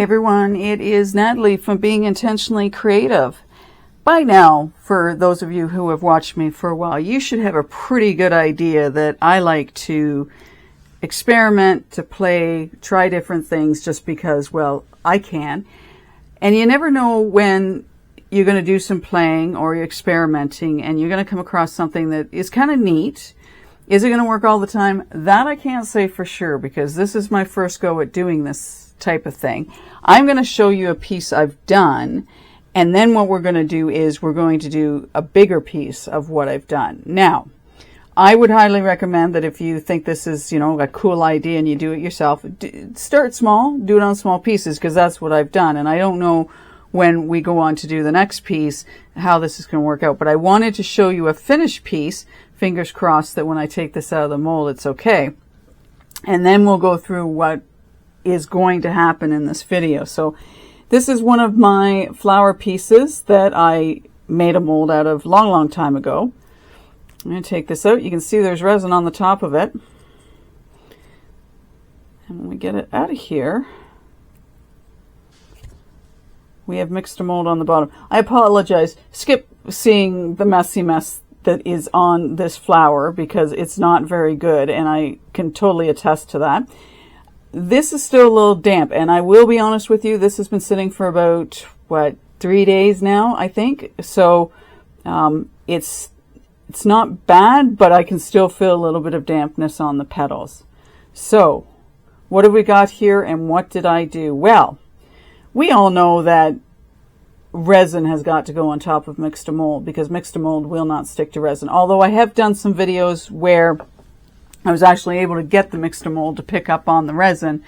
everyone, it is Natalie from Being Intentionally Creative. By now, for those of you who have watched me for a while, you should have a pretty good idea that I like to experiment, to play, try different things just because, well, I can. And you never know when you're going to do some playing or you're experimenting and you're going to come across something that is kind of neat. Is it going to work all the time? That I can't say for sure because this is my first go at doing this type of thing. I'm going to show you a piece I've done, and then what we're going to do is we're going to do a bigger piece of what I've done. Now, I would highly recommend that if you think this is, a cool idea and you do it yourself, start small, do it on small pieces, because that's what I've done. And I don't know when we go on to do the next piece how this is going to work out, but I wanted to show you a finished piece, fingers crossed that when I take this out of the mold it's okay. And then we'll go through what is going to happen in this video. So this is one of my flower pieces that I made a mold out of long time ago. I'm going to take this out. You can see there's resin on the top of it. And when we get it out of here, we have mixed a mold on the bottom. I apologize. Skip seeing the messy mess that is on this flower because it's not very good, and I can totally attest to that. This is still a little damp, and I will be honest with you, this has been sitting for about, 3 days now, I think. So it's not bad, but I can still feel a little bit of dampness on the petals. So what have we got here, and what did I do? Well, we all know that resin has got to go on top of mixed mold because mixed mold will not stick to resin. Although I have done some videos where I was actually able to get the mixed mold to pick up on the resin.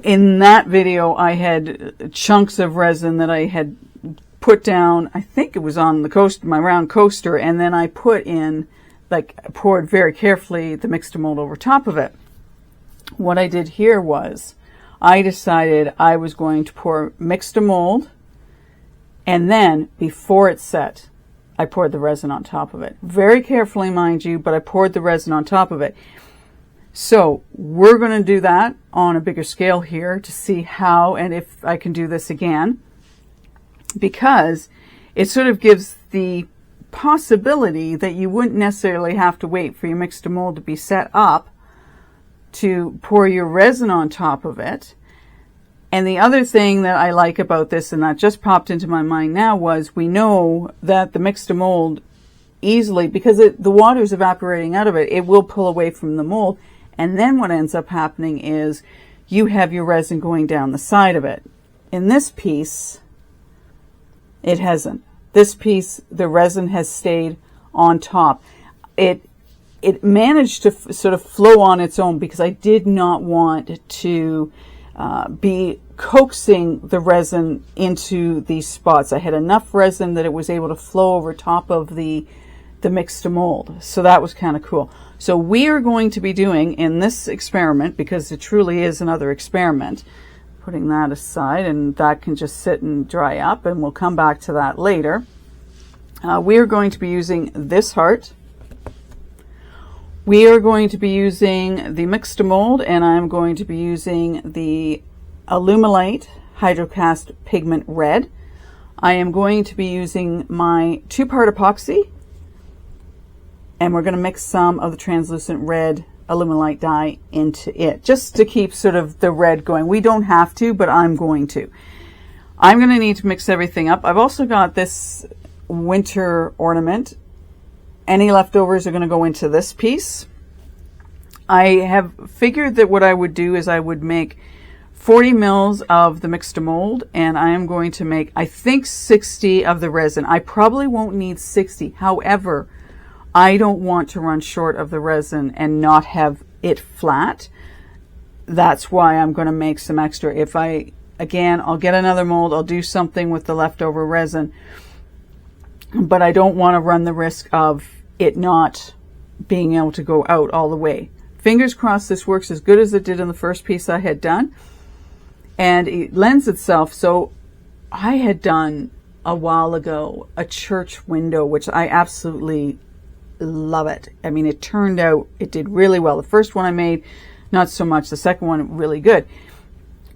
In that video, I had chunks of resin that I had put down. I think it was on the coaster, my round coaster, and then I put in, poured very carefully the mixed mold over top of it. What I did here was I decided I was going to pour mixed mold, and then before it set, I poured the resin on top of it. Very carefully, mind you, but I poured the resin on top of it. So we're going to do that on a bigger scale here to see how and if I can do this again, because it sort of gives the possibility that you wouldn't necessarily have to wait for your mixed mold to be set up to pour your resin on top of it. And the other thing that I like about this, and that just popped into my mind now, was we know that the mixed mold easily, because the water is evaporating out of it, it will pull away from the mold. And then what ends up happening is you have your resin going down the side of it. In this piece, it hasn't. This piece, the resin has stayed on top. It managed to sort of flow on its own because I did not want to be coaxing the resin into these spots. I had enough resin that it was able to flow over top of the mixed mold. So that was kind of cool. So we are going to be doing in this experiment, because it truly is another experiment, putting that aside, and that can just sit and dry up, and we'll come back to that later. We are going to be using this heart. We are going to be using the mixed mold, and I'm going to be using the Alumilite Hydrocast Pigment Red. I am going to be using my 2-part epoxy, and we're going to mix some of the translucent red Alumilite dye into it, just to keep sort of the red going. We don't have to, but I'm going to. I'm going to need to mix everything up. I've also got this winter ornament. Any leftovers are going to go into this piece. I have figured that what I would do is I would make 40 mils of the mixed mold, and I am going to make, I think, 60 of the resin. I probably won't need 60. However, I don't want to run short of the resin and not have it flat. That's why I'm going to make some extra. Again, I'll get another mold. I'll do something with the leftover resin, but I don't want to run the risk of it not being able to go out all the way. Fingers crossed this works as good as it did in the first piece I had done, and it lends itself. So I had done a while ago a church window, which I absolutely love it. I mean, it turned out, it did really well. The first one I made, not so much. The second one, really good.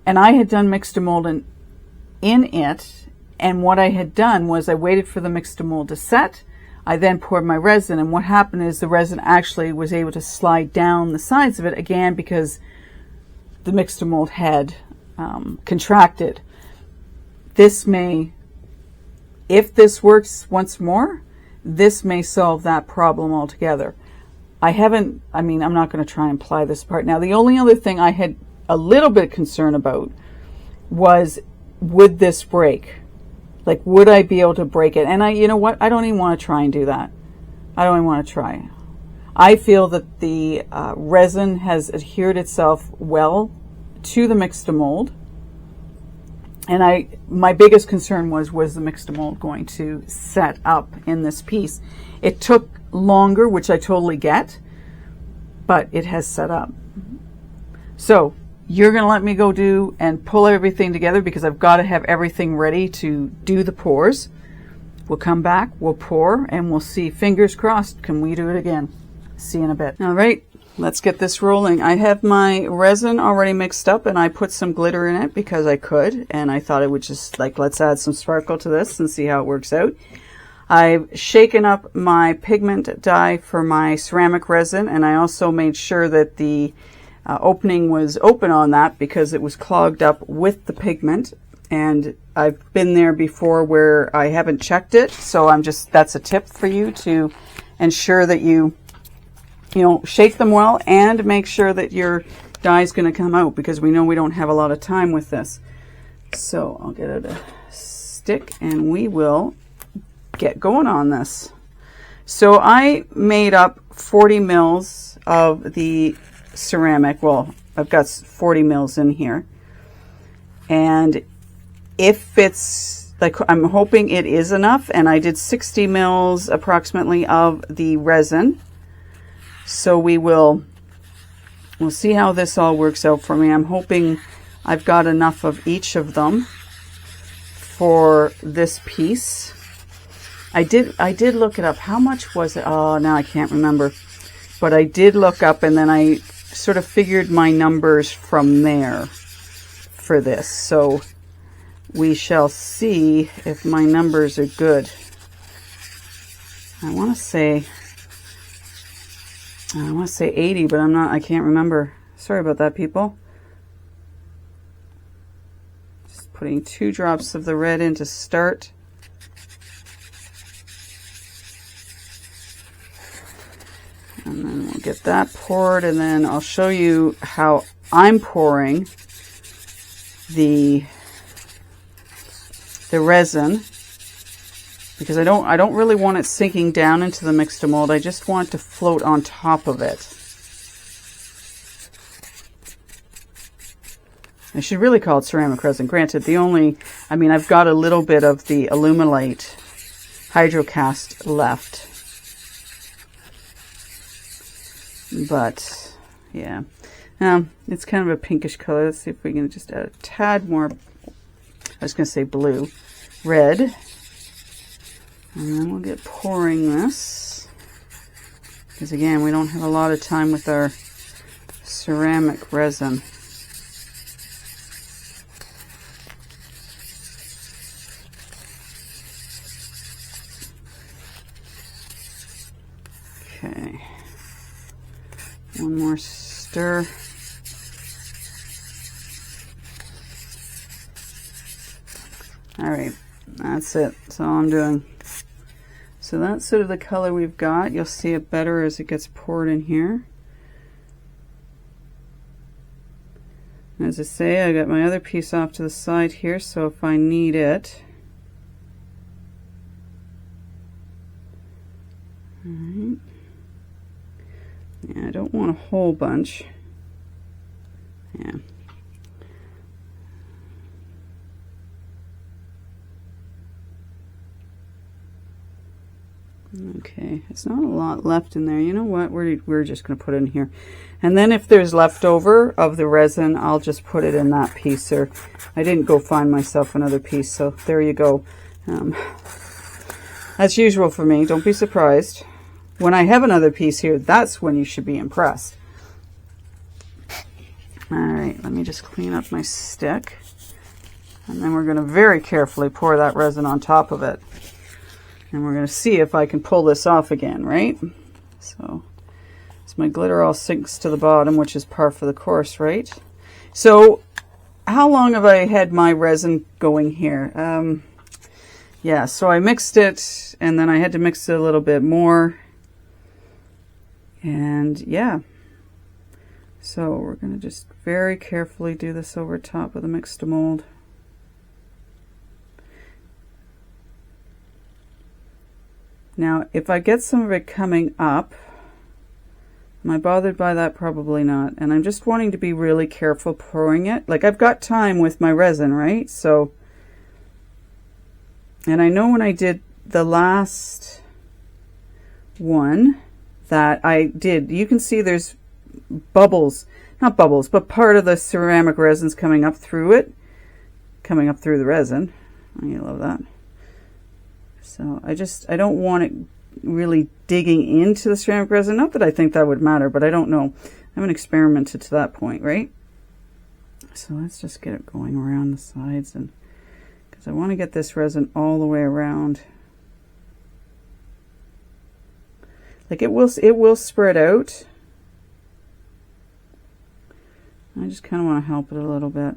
And I had done mixed mold in it, and what I had done was I waited for the mixed mold to set. I then poured my resin, and what happened is the resin actually was able to slide down the sides of it again because the mixed mold had contracted. This may, if this works once more, this may solve that problem altogether. I'm not going to try and apply this part. Now, the only other thing I had a little bit concern about was, would this break? Like, would I be able to break it? And you know what? I don't even want to try and do that. I don't even want to try. I feel that the resin has adhered itself well to the mixed mold. And my biggest concern was the mixed mold going to set up in this piece? It took longer, which I totally get, but it has set up. So you're going to let me go do and pull everything together because I've got to have everything ready to do the pours. We'll come back, we'll pour, and we'll see. Fingers crossed, can we do it again? See you in a bit. All right, let's get this rolling. I have my resin already mixed up, and I put some glitter in it because I could, and I thought it would just, like, let's add some sparkle to this and see how it works out. I've shaken up my pigment dye for my ceramic resin, and I also made sure that the opening was open on that because it was clogged up with the pigment. And I've been there before where I haven't checked it, so that's a tip for you to ensure that you shake them well and make sure that your dye is going to come out, because we know we don't have a lot of time with this. So I'll get a stick and we will get going on this. So I made up 40 mils of the ceramic. Well, I've got 40 mils in here, and if it's like, I'm hoping it is enough, and I did 60 mils approximately of the resin. So we'll see how this all works out for me. I'm hoping I've got enough of each of them for this piece. I did look it up. How much was it? Oh, now I can't remember. But I did look up, and then I sort of figured my numbers from there for this. So we shall see if my numbers are good. I want to say 80, but I can't remember. Sorry about that, people. Just putting 2 drops of the red in to start. And then we'll get that poured, and then I'll show you how I'm pouring the resin, because I don't really want it sinking down into the mixed mold. I just want it to float on top of it. I should really call it ceramic resin. Granted, I've got a little bit of the Alumilite hydrocast left. But yeah, it's kind of a pinkish color. Let's see if we can just add a tad more. I was going to say blue, red, and then we'll get pouring this, because again, we don't have a lot of time with our ceramic resin. Okay. One more stir. All right, that's it. That's all I'm doing. So that's sort of the color we've got. You'll see it better as it gets poured in here. As I say, I got my other piece off to the side here, so if I need it. All right. Yeah, I don't want a whole bunch. Yeah. Okay, it's not a lot left in there. You know what? We're just going to put it in here. And then if there's leftover of the resin, I'll just put it in that piece. Or I didn't go find myself another piece, so there you go. As usual for me, don't be surprised. When I have another piece here, that's when you should be impressed. All right, let me just clean up my stick. And then we're going to very carefully pour that resin on top of it. And we're going to see if I can pull this off again, right? So my glitter all sinks to the bottom, which is par for the course, right? So how long have I had my resin going here? Yeah, so I mixed it, and then I had to mix it a little bit more. And yeah. So we're going to just very carefully do this over top of the mixed mold. Now, if I get some of it coming up, am I bothered by that? Probably not. And I'm just wanting to be really careful pouring it. Like, I've got time with my resin, right? So, and I know when I did the last one that I did, you can see there's bubbles, not bubbles, but part of the ceramic resin's coming up through it, coming up through the resin. I love that. So I don't want it really digging into the ceramic resin. Not that I think that would matter, but I don't know. I haven't experimented to that point, right? So let's just get it going around the sides, and because I want to get this resin all the way around. Like it will spread out. I just kind of want to help it a little bit.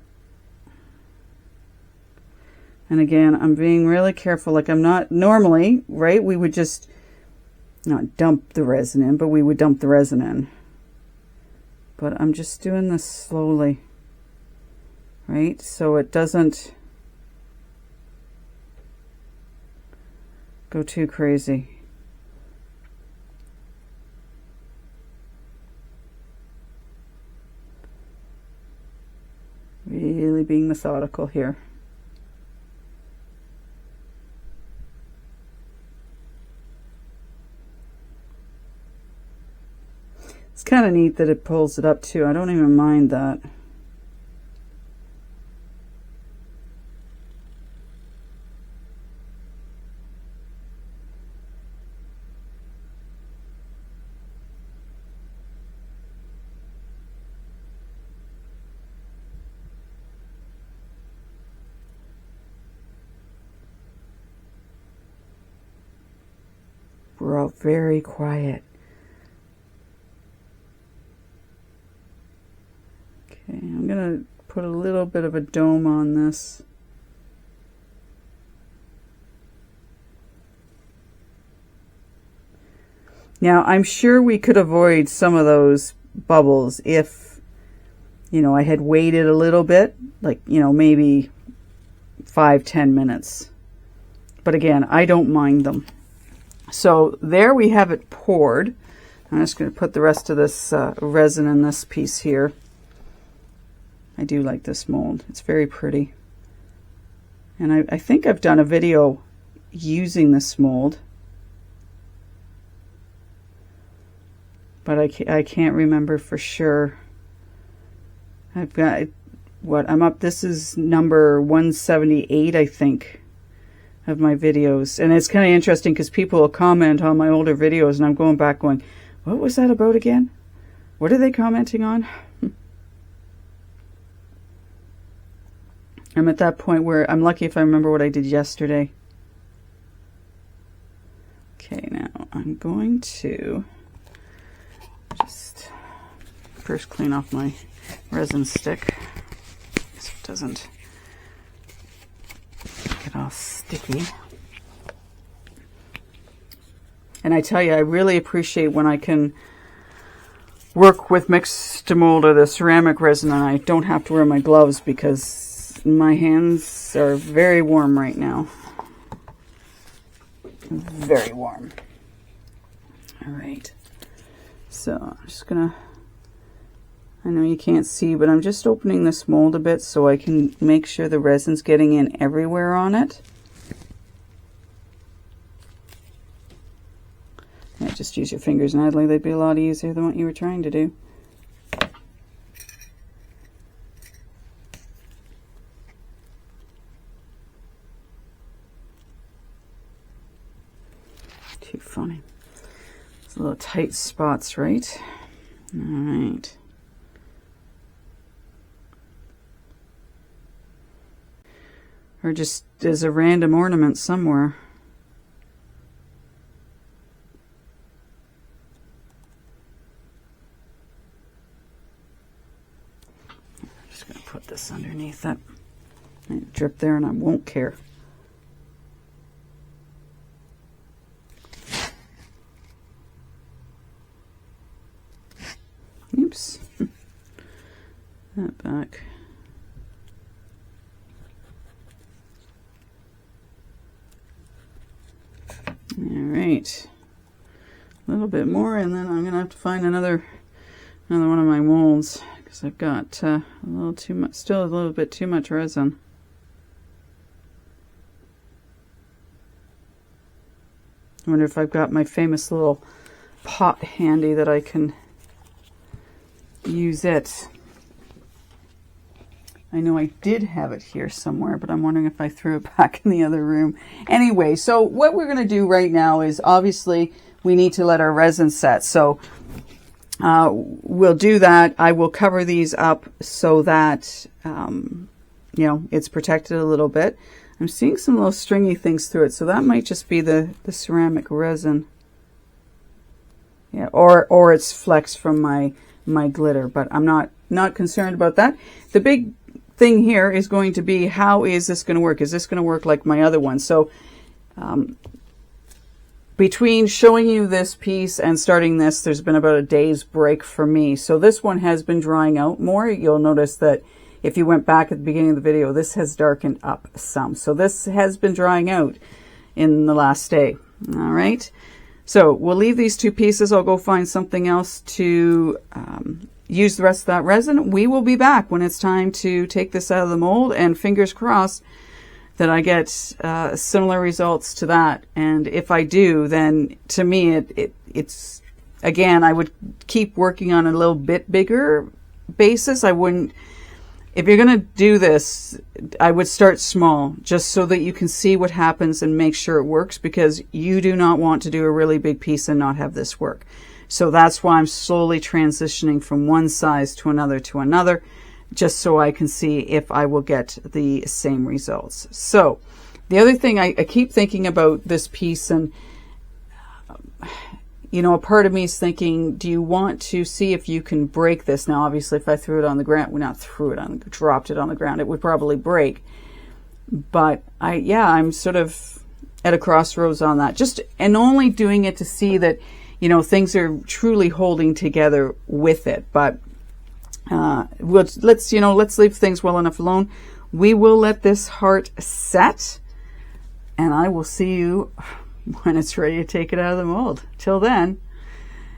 And again, I'm being really careful. Like, I'm not normally, right? We would just not dump the resin in, but we would dump the resin in. But I'm just doing this slowly, right? So it doesn't go too crazy. Really being methodical here. It's kind of neat that it pulls it up too. I don't even mind that. We're all very quiet. Okay, I'm going to put a little bit of a dome on this. Now, I'm sure we could avoid some of those bubbles if, you know, I had waited a little bit, like, you know, maybe 5-10 minutes. But again, I don't mind them. So there we have it poured. I'm just going to put the rest of this resin in this piece here. I do like this mold. It's very pretty. And I think I've done a video using this mold. But I can't remember for sure. I've got, what, I'm up, this is number 178, I think, of my videos. And it's kind of interesting because people will comment on my older videos and I'm going back going, what was that about again? What are they commenting on? I'm at that point where I'm lucky if I remember what I did yesterday. Okay, now I'm going to just first clean off my resin stick so it doesn't get all sticky. And I tell you, I really appreciate when I can work with mixed mold or the ceramic resin and I don't have to wear my gloves because my hands are very warm right now. Very warm. All right. So I'm just gonna, I know you can't see, but I'm just opening this mold a bit so I can make sure the resin's getting in everywhere on it. Yeah, just use your fingers, Natalie. They'd be a lot easier than what you were trying to do. Too funny. It's a little tight spots, right? All right. or just as a random ornament somewhere. I'm just going to put this underneath it. Might drip there and I won't care. Oops. That back. All right. A little bit more, and then I'm going to have to find another one of my molds because I've got a little too much, still a little bit too much resin. I wonder if I've got my famous little pot handy that I can use it. I know I did have it here somewhere, but I'm wondering if I threw it back in the other room. Anyway, so what we're going to do right now is obviously we need to let our resin set. So we'll do that. I will cover these up so that, you know, it's protected a little bit. I'm seeing some little stringy things through it, so that might just be the ceramic resin. Yeah, or it's flecks from my glitter, but I'm not concerned about that. The big thing here is going to be, how is this going to work? Is this going to work like my other one? So between showing you this piece and starting this, there's been about a day's break for me. So this one has been drying out more. You'll notice that if you went back at the beginning of the video, this has darkened up some. So this has been drying out in the last day. All right. So we'll leave these two pieces. I'll go find something else to use the rest of that resin. We will be back when it's time to take this out of the mold, and fingers crossed that I get similar results to that. And if I do, then to me, it's, again, I would keep working on a little bit bigger basis. I wouldn't, if you're going to do this, I would start small just so that you can see what happens and make sure it works, because you do not want to do a really big piece and not have this work. So that's why I'm slowly transitioning from one size to another, just so I can see if I will get the same results. So the other thing, I keep thinking about this piece, and you know, a part of me is thinking, do you want to see if you can break this? Now, obviously, if I threw it on the ground, dropped it on the ground, it would probably break. But I'm sort of at a crossroads on that. And only doing it to see that, you know, things are truly holding together with it. But let's leave things well enough alone. We will let this heart set, and I will see you when it's ready to take it out of the mold. Till then,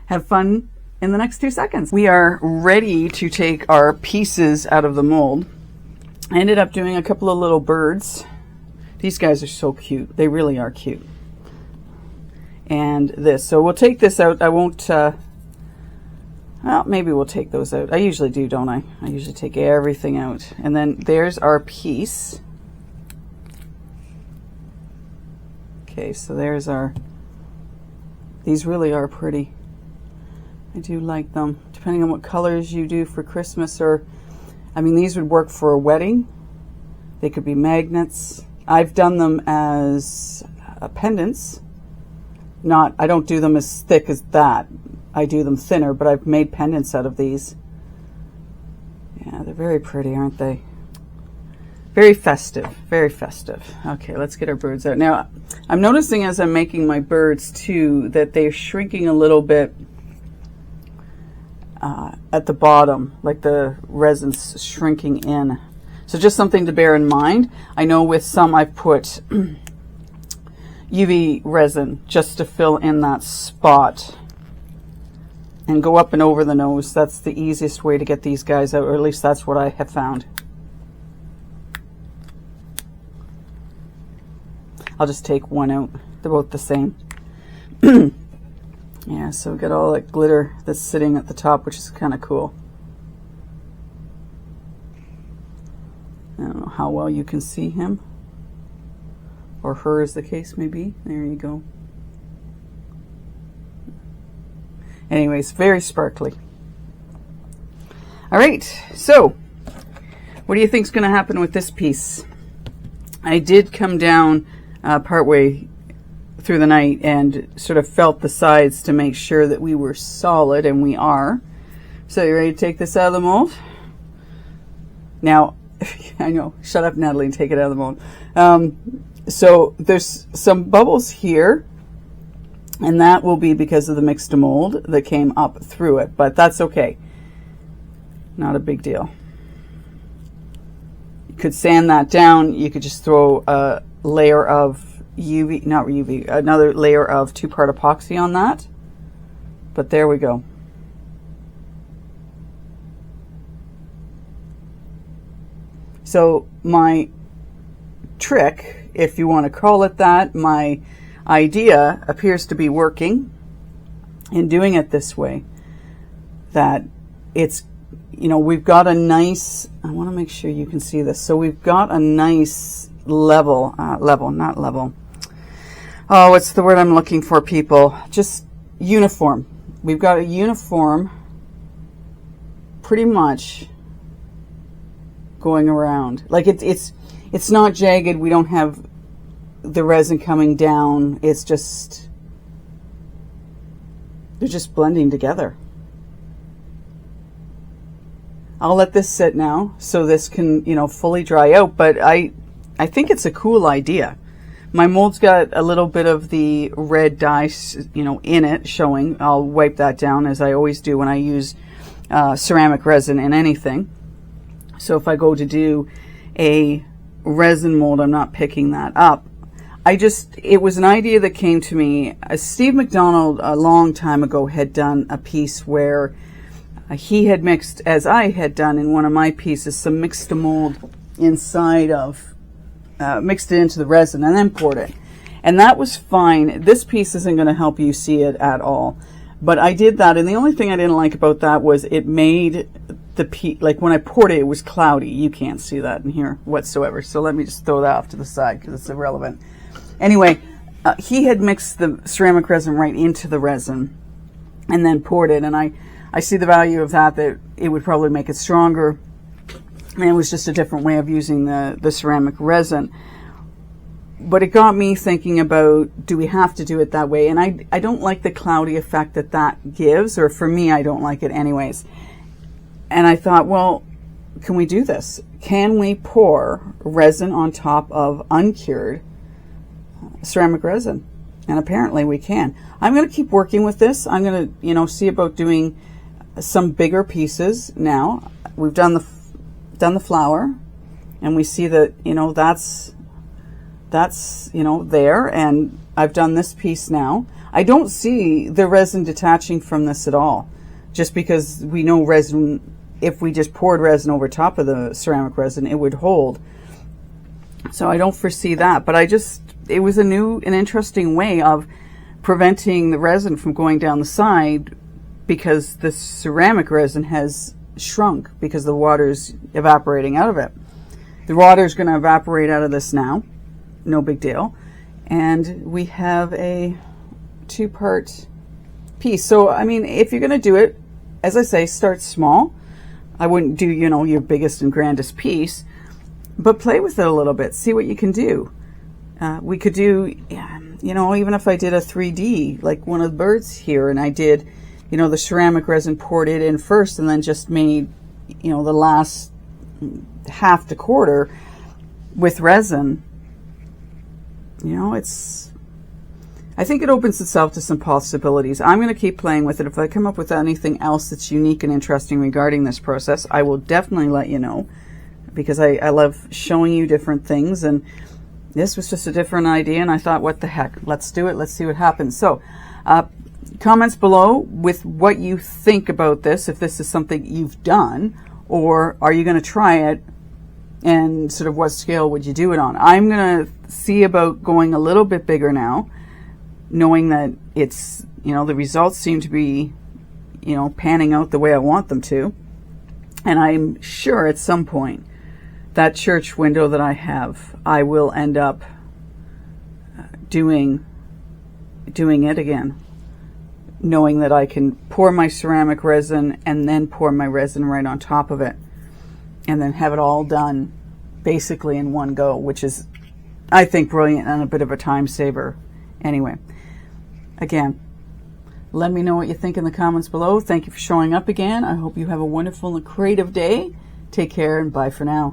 have fun in the next 2 seconds. We are ready to take our pieces out of the mold. I ended up doing a couple of little birds. These guys are so cute. They really are cute. And this. So we'll take this out. I won't, well, maybe we'll take those out. I usually do, don't I? I usually take everything out. And then there's our piece. Okay, so there's these really are pretty. I do like them, depending on what colors you do for Christmas, or, I mean, these would work for a wedding. They could be magnets. I've done them as pendants. I don't do them as thick as that. I do them thinner, but I've made pendants out of these. Yeah, they're very pretty, aren't they? Very festive, very festive. Okay, let's get our birds out. Now, I'm noticing as I'm making my birds too, that they're shrinking a little bit at the bottom, like the resin's shrinking in. So just something to bear in mind. I know with some I've put UV resin just to fill in that spot and go up and over the nose. That's the easiest way to get these guys out, or at least that's what I have found. I'll just take one out. They're both the same. Yeah, so we got all that glitter that's sitting at the top, which is kind of cool. I don't know how well you can see him, or her as the case may be. There you go. Anyways, very sparkly. All right, so what do you think is going to happen with this piece? I did come down partway through the night and sort of felt the sides to make sure that we were solid, and we are. So you ready to take this out of the mold? Now, I know, shut up, Natalie, and take it out of the mold. So there's some bubbles here, and that will be because of the mixed mold that came up through it, but that's okay. Not a big deal. You could sand that down. You could just throw a layer of another layer of 2-part epoxy on that. But there we go. So my trick, if you want to call it that, my idea appears to be working in doing it this way. That it's, you know, we've got a nice, I want to make sure you can see this. So we've got a nice level, oh, what's the word I'm looking for, people? Just uniform. We've got a uniform pretty much going around. Like it's not jagged. We don't have the resin coming down. It's just, they're just blending together. I'll let this sit now so this can, you know, fully dry out, but I think it's a cool idea. My mold's got a little bit of the red dye, you know, in it showing. I'll wipe that down as I always do when I use ceramic resin in anything. So if I go to do a resin mold, I'm not picking that up. It was an idea that came to me. Steve McDonald a long time ago had done a piece where he had mixed, as I had done in one of my pieces, some mixed mold inside of, mixed it into the resin and then poured it. And that was fine. This piece isn't going to help you see it at all. But I did that, and the only thing I didn't like about that was it made the piece, like when I poured it, it was cloudy. You can't see that in here whatsoever. So let me just throw that off to the side because it's irrelevant. Anyway, he had mixed the ceramic resin right into the resin and then poured it, and I see the value of that it would probably make it stronger. And it was just a different way of using the ceramic resin. But it got me thinking about, do we have to do it that way? And I don't like the cloudy effect that gives, or for me, I don't like it anyways. And I thought, well, can we do this? Can we pour resin on top of uncured ceramic resin? And apparently we can. I'm going to keep working with this. I'm going to, you know, see about doing some bigger pieces now. We've done the flower, and we see that, you know, that's you know, there, and I've done this piece now. I don't see the resin detaching from this at all, just because we know resin, if we just poured resin over top of the ceramic resin, it would hold. So I don't foresee that, but it was an interesting way of preventing the resin from going down the side, because the ceramic resin has shrunk because the water's evaporating out of it. The water's going to evaporate out of this now. No big deal. And we have a 2-part piece. So, I mean, if you're going to do it, as I say, start small. I wouldn't do, you know, your biggest and grandest piece, but play with it a little bit. See what you can do. We could do, you know, even if I did a 3D, like one of the birds here, and I did, you know, the ceramic resin, poured it in first, and then just made, you know, the last half to quarter with resin. You know, I think it opens itself to some possibilities. I'm going to keep playing with it. If I come up with anything else that's unique and interesting regarding this process, I will definitely let you know, because I love showing you different things, and this was just a different idea, and I thought, what the heck, let's do it, let's see what happens. So comments below with what you think about this, if this is something you've done, or are you going to try it, and sort of what scale would you do it on. I'm going to see about going a little bit bigger now, knowing that it's, you know, the results seem to be, you know, panning out the way I want them to. And I'm sure at some point that church window that I have, I will end up doing it again, knowing that I can pour my ceramic resin and then pour my resin right on top of it, and then have it all done basically in one go, which is I think brilliant and a bit of a time saver. Anyway, again, let me know what you think in the comments below. Thank you for showing up again. I hope you have a wonderful and creative day. Take care and bye for now.